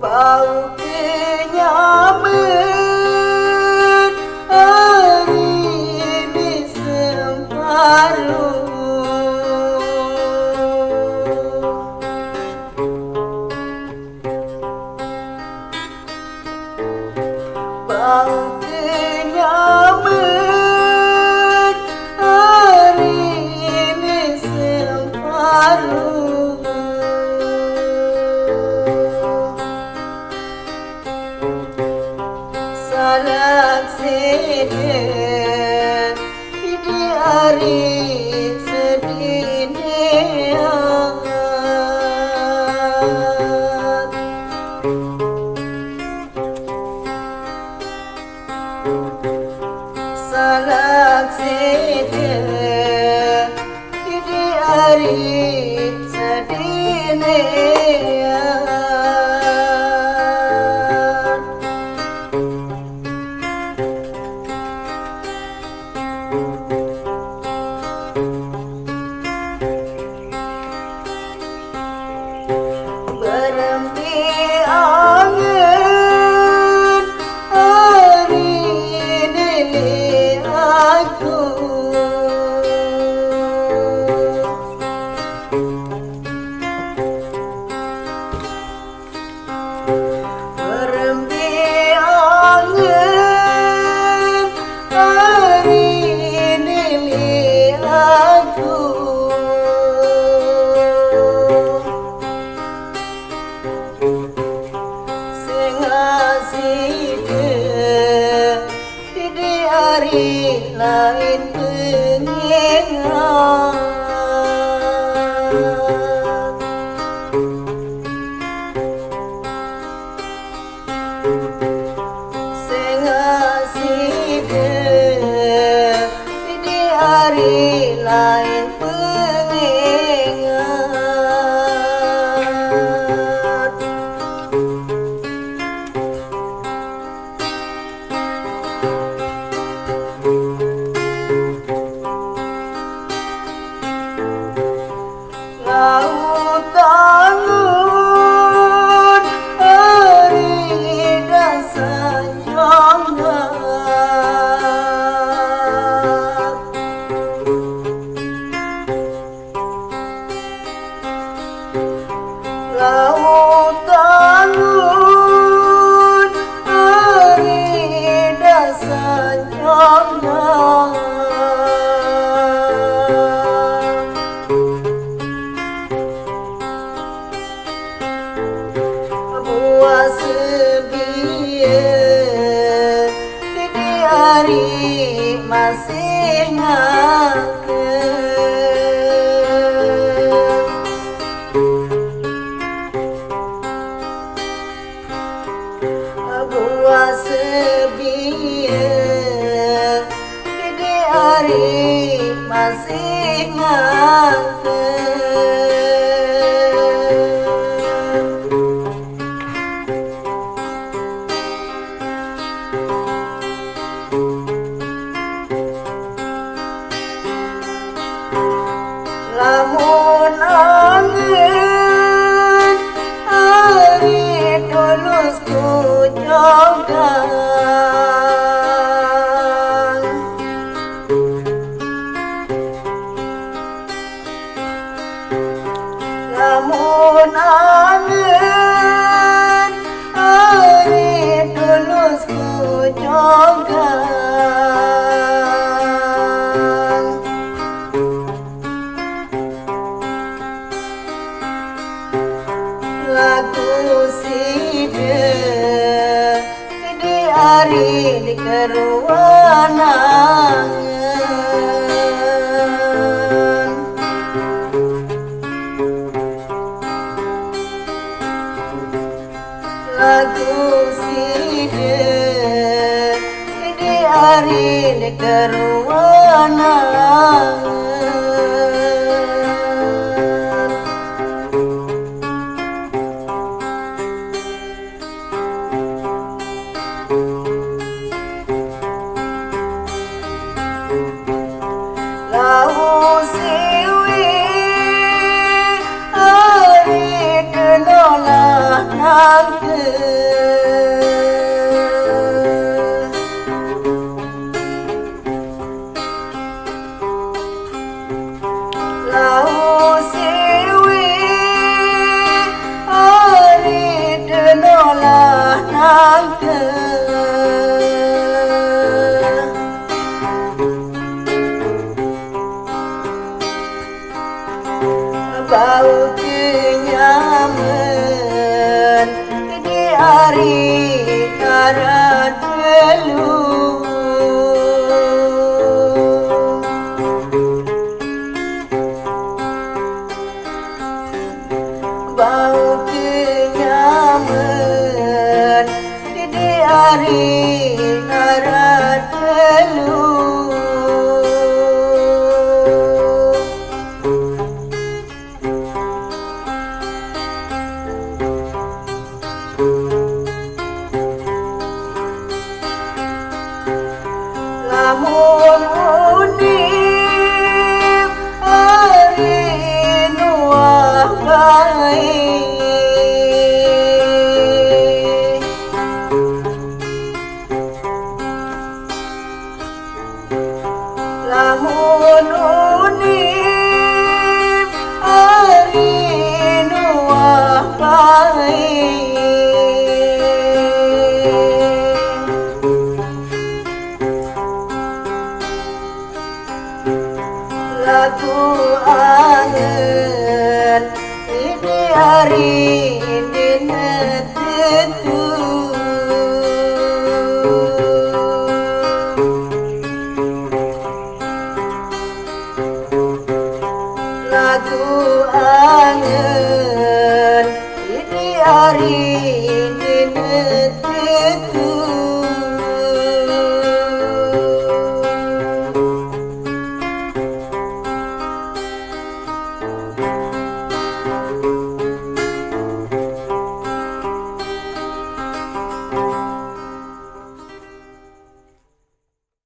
bau kenyaman hari ini semparuh. Bau kenyaman hari ini semparuh. Sasak sedih di hari sedihnya. Sasak sedih di hari sedihnya. Berhenti angin hari ini aku. Berhenti angin hari ini aku. Di hari lain pengenngat. Sengasih di hari lain pengenngat. Laut tangun hari dan senyongat. Laut tangun hari dan senyongat. Buah sebiar di hari masih ngaken. Buah sebiar di hari masih ngaken. Lamun angin hari tulus ku jogan. Lamun angin hari tulus ku jogan. Lagu sida di hari di keruangan. Lagu sida di hari di keruangan. Lau siwi hari kenolah nangke. ngaran telu bau kenyaman di hari ngaran telu lamun unik hari nuah baik lamun unik hari nuah baik lagu angen ini hari ini netetu lagu angen ini hari ini netetu